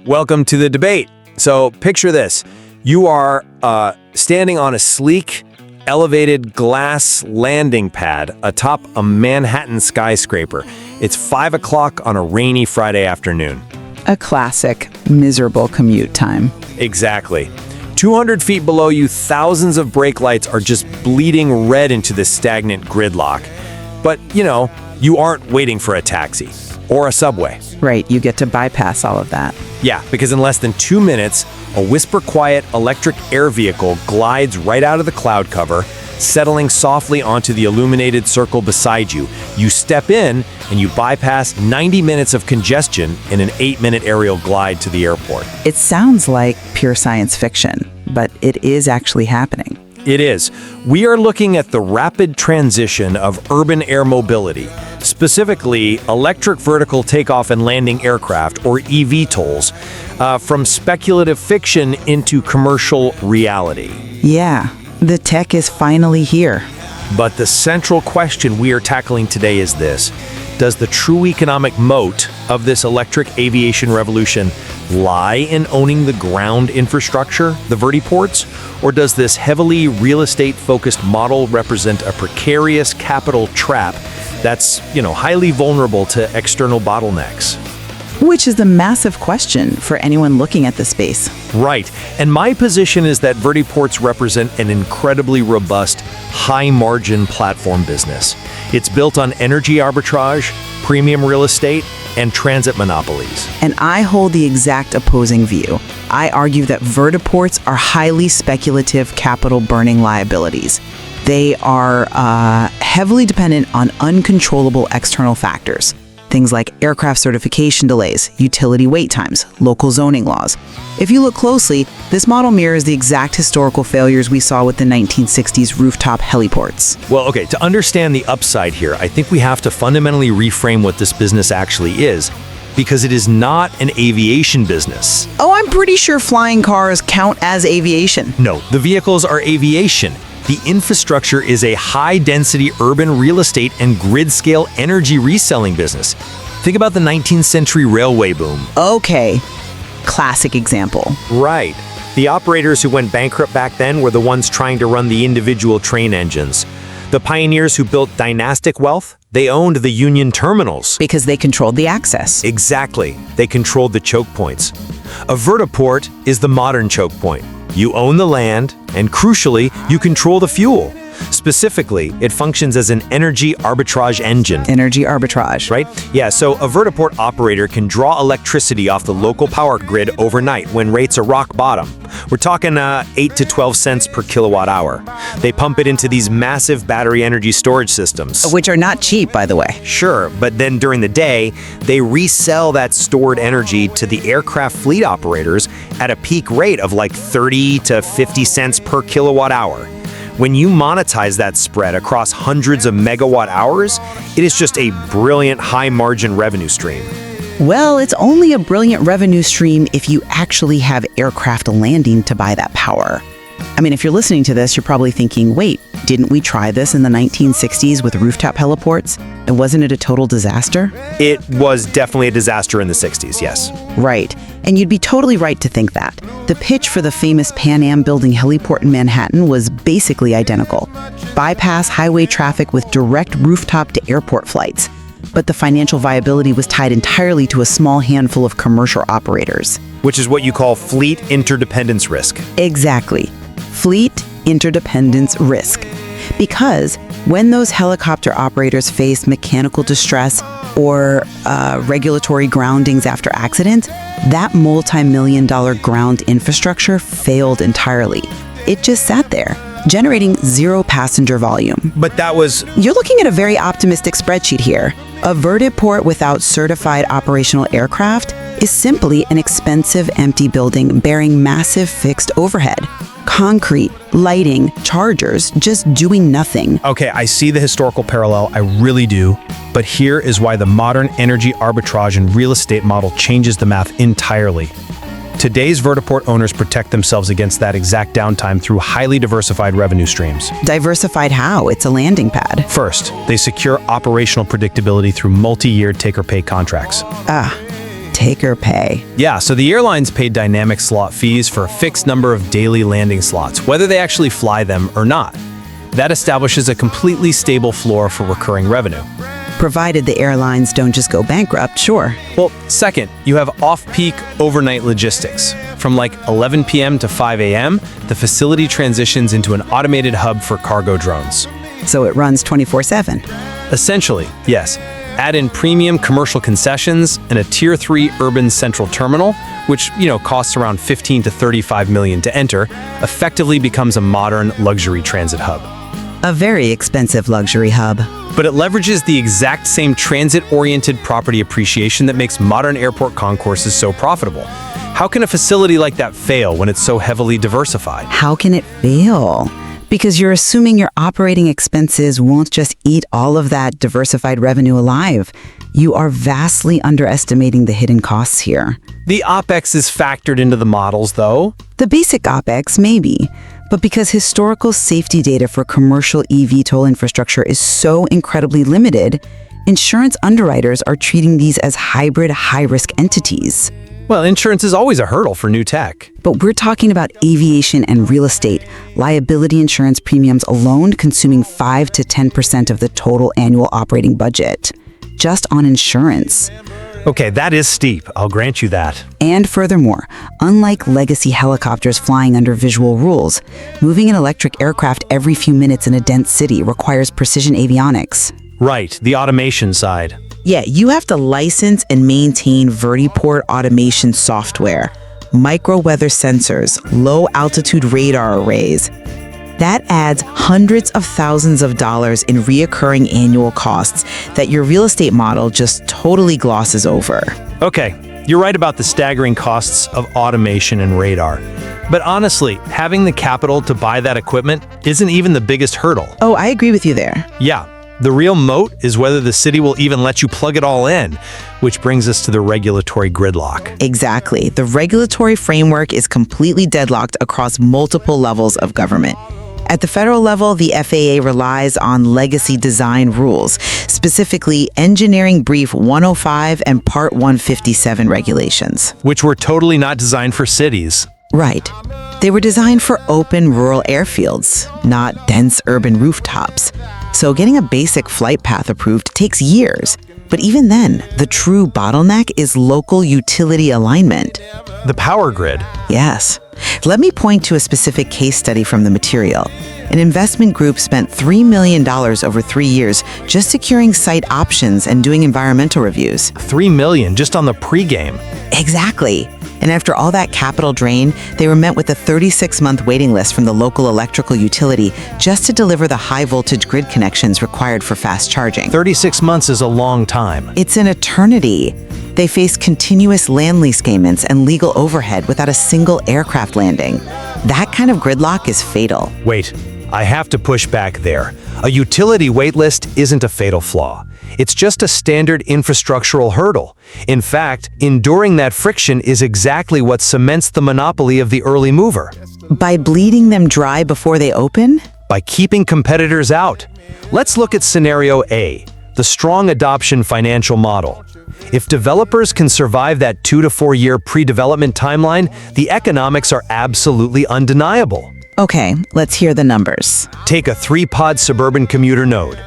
Welcome to the debate. So picture this. You are standing on a sleek, elevated glass landing pad atop a Manhattan skyscraper. It's 5 o'clock on a rainy Friday afternoon. A classic, miserable commute time. Exactly. 200 feet below you, thousands of brake lights are just bleeding red into the stagnant gridlock. But, you aren't waiting for a taxi or a subway. Right, you get to bypass all of that. Yeah, because in less than 2 minutes, a whisper-quiet electric air vehicle glides right out of the cloud cover, settling softly onto the illuminated circle beside you. You step in, and you bypass 90 minutes of congestion in an 8-minute aerial glide to the airport. It sounds like pure science fiction, but it is actually happening. It is. We are looking at the rapid transition of urban air mobility, specifically electric vertical takeoff and landing aircraft, or eVTOLs, from speculative fiction into commercial reality. Yeah, the tech is finally here. But the central question we are tackling today is this. Does the true economic moat of this electric aviation revolution lie in owning the ground infrastructure, the vertiports, or does this heavily real estate-focused model represent a precarious capital trap that's, highly vulnerable to external bottlenecks? Which is the massive question for anyone looking at the space. Right. And my position is that vertiports represent an incredibly robust, high-margin platform business. It's built on energy arbitrage, premium real estate, and transit monopolies. And I hold the exact opposing view. I argue that vertiports are highly speculative capital-burning liabilities. They are heavily dependent on uncontrollable external factors. Things like aircraft certification delays, utility wait times, local zoning laws. If you look closely, this model mirrors the exact historical failures we saw with the 1960s rooftop heliports. Well, okay, to understand the upside here, I think we have to fundamentally reframe what this business actually is, because it is not an aviation business. Oh, I'm pretty sure flying cars count as aviation. No, the vehicles are aviation. The infrastructure is a high-density urban real estate and grid-scale energy reselling business. Think about the 19th century railway boom. Okay, classic example. Right. The operators who went bankrupt back then were the ones trying to run the individual train engines. The pioneers who built dynastic wealth, they owned the Union terminals. Because they controlled the access. Exactly. They controlled the choke points. A vertiport is the modern choke point. You own the land, and crucially, you control the fuel. Specifically, it functions as an energy arbitrage engine. Energy arbitrage. Right? Yeah, so a vertiport operator can draw electricity off the local power grid overnight when rates are rock bottom. We're talking 8 to 12 cents per kilowatt hour. They pump it into these massive battery energy storage systems. Which are not cheap, by the way. Sure, but then during the day, they resell that stored energy to the aircraft fleet operators at a peak rate of like 30 to 50 cents per kilowatt hour. When you monetize that spread across hundreds of megawatt hours, it is just a brilliant high-margin revenue stream. Well, it's only a brilliant revenue stream if you actually have aircraft landing to buy that power. I mean, if you're listening to this, you're probably thinking, wait, didn't we try this in the 1960s with rooftop heliports? And wasn't it a total disaster? It was definitely a disaster in the 60s, yes. Right. And you'd be totally right to think that. The pitch for the famous Pan Am building heliport in Manhattan was basically identical. Bypass highway traffic with direct rooftop to airport flights. But the financial viability was tied entirely to a small handful of commercial operators. Which is what you call fleet interdependence risk. Exactly. Fleet interdependence risk. Because when those helicopter operators faced mechanical distress or regulatory groundings after accidents, that multi-million-dollar ground infrastructure failed entirely. It just sat there, generating zero passenger volume. But that was... You're looking at a very optimistic spreadsheet here. A vertiport without certified operational aircraft is simply an expensive empty building bearing massive fixed overhead. Concrete, lighting, chargers, just doing nothing. Okay, I see the historical parallel, I really do. But here is why the modern energy arbitrage and real estate model changes the math entirely. Today's vertiport owners protect themselves against that exact downtime through highly diversified revenue streams. Diversified how? It's a landing pad. First, they secure operational predictability through multi-year take-or-pay contracts. taker pay. Yeah, so the airlines pay dynamic slot fees for a fixed number of daily landing slots, whether they actually fly them or not. That establishes a completely stable floor for recurring revenue. Provided the airlines don't just go bankrupt, sure. Well, second, you have off-peak overnight logistics. From like 11 p.m. to 5 a.m., the facility transitions into an automated hub for cargo drones. So it runs 24/7. Essentially, yes. Add in premium commercial concessions and a Tier 3 urban central terminal, which, costs around 15 to 35 million to enter, effectively becomes a modern luxury transit hub. A very expensive luxury hub. But it leverages the exact same transit-oriented property appreciation that makes modern airport concourses so profitable. How can a facility like that fail when it's so heavily diversified? How can it fail? Because you're assuming your operating expenses won't just eat all of that diversified revenue alive. You are vastly underestimating the hidden costs here. The OpEx is factored into the models, though. The basic OpEx, maybe. But because historical safety data for commercial eVTOL infrastructure is so incredibly limited, insurance underwriters are treating these as hybrid, high-risk entities. Well, insurance is always a hurdle for new tech. But we're talking about aviation and real estate. Liability insurance premiums alone consuming 5 to 10% of the total annual operating budget. Just on insurance. Okay, that is steep. I'll grant you that. And furthermore, unlike legacy helicopters flying under visual rules, moving an electric aircraft every few minutes in a dense city requires precision avionics. Right, the automation side. Yeah, you have to license and maintain Vertiport automation software, micro-weather sensors, low-altitude radar arrays. That adds hundreds of thousands of dollars in reoccurring annual costs that your real estate model just totally glosses over. Okay, you're right about the staggering costs of automation and radar. But honestly, having the capital to buy that equipment isn't even the biggest hurdle. Oh, I agree with you there. Yeah. The real moat is whether the city will even let you plug it all in, which brings us to the regulatory gridlock. Exactly. The regulatory framework is completely deadlocked across multiple levels of government. At the federal level, the FAA relies on legacy design rules, specifically Engineering Brief 105 and Part 157 regulations. Which were totally not designed for cities. Right. They were designed for open rural airfields, not dense urban rooftops. So getting a basic flight path approved takes years. But even then, the true bottleneck is local utility alignment. The power grid. Yes. Let me point to a specific case study from the material. An investment group spent $3 million over 3 years just securing site options and doing environmental reviews. $3 million just on the pregame. Exactly. And after all that capital drain, they were met with a 36-month waiting list from the local electrical utility just to deliver the high-voltage grid connections required for fast charging. 36 months is a long time. It's an eternity. They face continuous land lease payments and legal overhead without a single aircraft landing. That kind of gridlock is fatal. Wait, I have to push back there. A utility waitlist isn't a fatal flaw. It's just a standard infrastructural hurdle. In fact, enduring that friction is exactly what cements the monopoly of the early mover. By bleeding them dry before they open? By keeping competitors out. Let's look at scenario A, the strong adoption financial model. If developers can survive that 2 to 4 year pre-development timeline, the economics are absolutely undeniable. Okay, let's hear the numbers. Take a 3-pod suburban commuter node.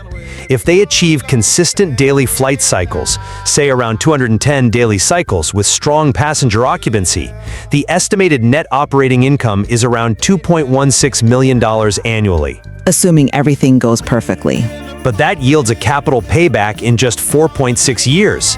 If they achieve consistent daily flight cycles, say around 210 daily cycles with strong passenger occupancy, the estimated net operating income is around $2.16 million annually. Assuming everything goes perfectly. But that yields a capital payback in just 4.6 years.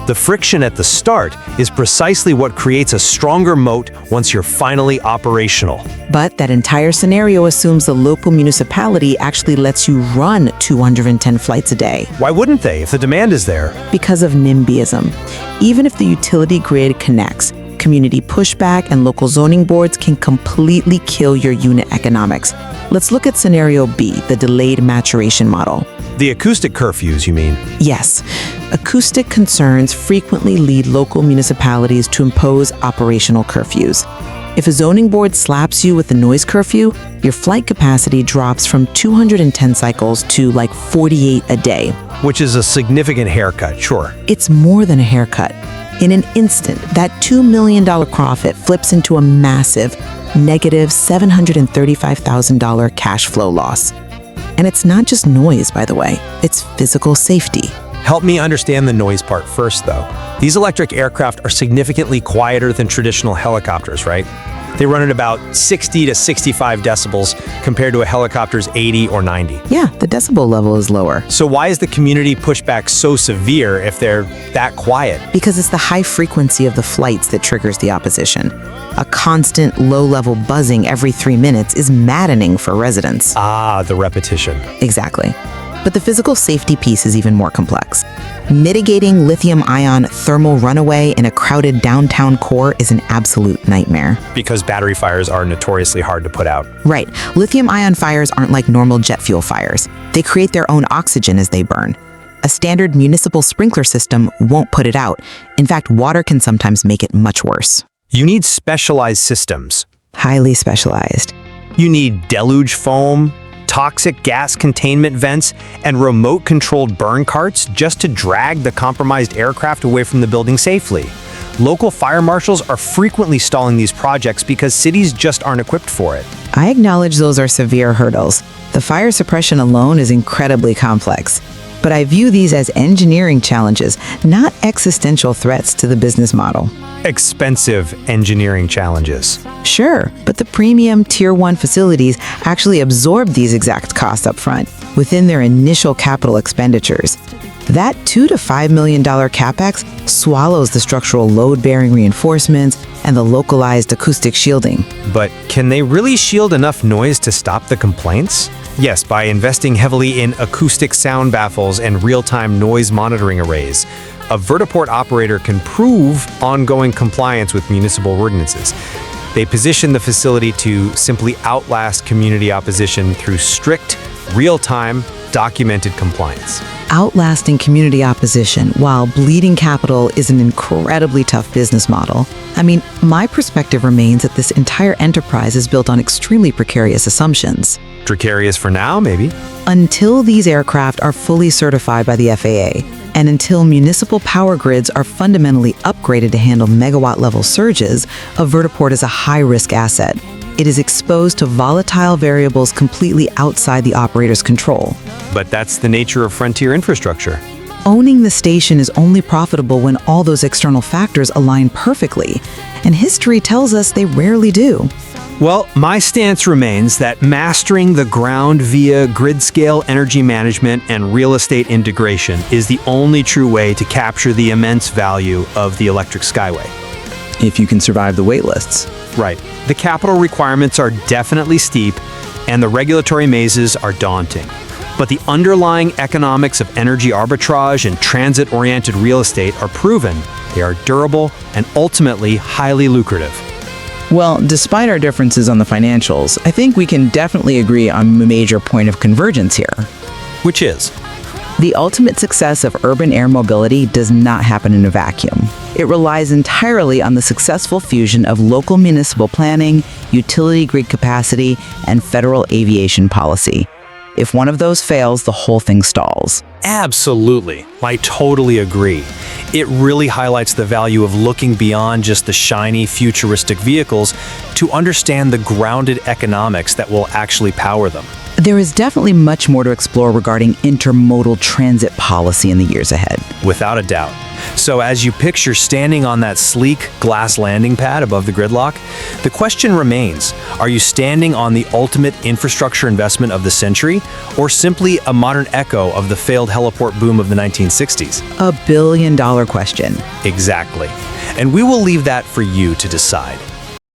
The friction at the start is precisely what creates a stronger moat once you're finally operational. But that entire scenario assumes the local municipality actually lets you run 210 flights a day. Why wouldn't they if the demand is there? Because of NIMBYism. Even if the utility grid connects, community pushback and local zoning boards can completely kill your unit economics. Let's look at scenario B, the delayed maturation model. The acoustic curfews, you mean? Yes. Acoustic concerns frequently lead local municipalities to impose operational curfews. If a zoning board slaps you with a noise curfew, your flight capacity drops from 210 cycles to like 48 a day. Which is a significant haircut, sure. It's more than a haircut. In an instant, that $2 million profit flips into a massive negative $735,000 cash flow loss. And it's not just noise, by the way, it's physical safety. Help me understand the noise part first, though. These electric aircraft are significantly quieter than traditional helicopters, right? They run at about 60 to 65 decibels compared to a helicopter's 80 or 90. Yeah, the decibel level is lower. So why is the community pushback so severe if they're that quiet? Because it's the high frequency of the flights that triggers the opposition. A constant low-level buzzing every 3 minutes is maddening for residents. Ah, the repetition. Exactly. But the physical safety piece is even more complex. Mitigating lithium-ion thermal runaway in a crowded downtown core is an absolute nightmare. Because battery fires are notoriously hard to put out. Right. Lithium-ion fires aren't like normal jet fuel fires. They create their own oxygen as they burn. A standard municipal sprinkler system won't put it out. In fact, water can sometimes make it much worse. You need specialized systems. Highly specialized. You need deluge foam, toxic gas containment vents, and remote-controlled burn carts just to drag the compromised aircraft away from the building safely. Local fire marshals are frequently stalling these projects because cities just aren't equipped for it. I acknowledge those are severe hurdles. The fire suppression alone is incredibly complex. But I view these as engineering challenges, not existential threats to the business model. Expensive engineering challenges. Sure, but the premium Tier 1 facilities actually absorb these exact costs up front within their initial capital expenditures. That $2 to $5 million capex swallows the structural load-bearing reinforcements and the localized acoustic shielding. But can they really shield enough noise to stop the complaints? Yes, by investing heavily in acoustic sound baffles and real-time noise monitoring arrays, a vertiport operator can prove ongoing compliance with municipal ordinances. They position the facility to simply outlast community opposition through strict, real-time, documented compliance. Outlasting community opposition while bleeding capital is an incredibly tough business model. I mean, my perspective remains that this entire enterprise is built on extremely precarious assumptions. Precarious for now, maybe? Until these aircraft are fully certified by the FAA, and until municipal power grids are fundamentally upgraded to handle megawatt-level surges, a vertiport is a high-risk asset. It is exposed to volatile variables completely outside the operator's control. But that's the nature of frontier infrastructure. Owning the station is only profitable when all those external factors align perfectly, and history tells us they rarely do. Well, my stance remains that mastering the ground via grid-scale energy management and real estate integration is the only true way to capture the immense value of the electric skyway. If you can survive the waitlists. Right. The capital requirements are definitely steep, and the regulatory mazes are daunting. But the underlying economics of energy arbitrage and transit-oriented real estate are proven. They are durable and ultimately highly lucrative. Well, despite our differences on the financials, I think we can definitely agree on a major point of convergence here. Which is? The ultimate success of urban air mobility does not happen in a vacuum. It relies entirely on the successful fusion of local municipal planning, utility grid capacity, and federal aviation policy. If one of those fails, the whole thing stalls. Absolutely. I totally agree. It really highlights the value of looking beyond just the shiny, futuristic vehicles to understand the grounded economics that will actually power them. There is definitely much more to explore regarding intermodal transit policy in the years ahead. Without a doubt. So as you picture standing on that sleek glass landing pad above the gridlock, the question remains, are you standing on the ultimate infrastructure investment of the century, or simply a modern echo of the failed heliport boom of the 1960s? $1 billion question. Exactly. And we will leave that for you to decide.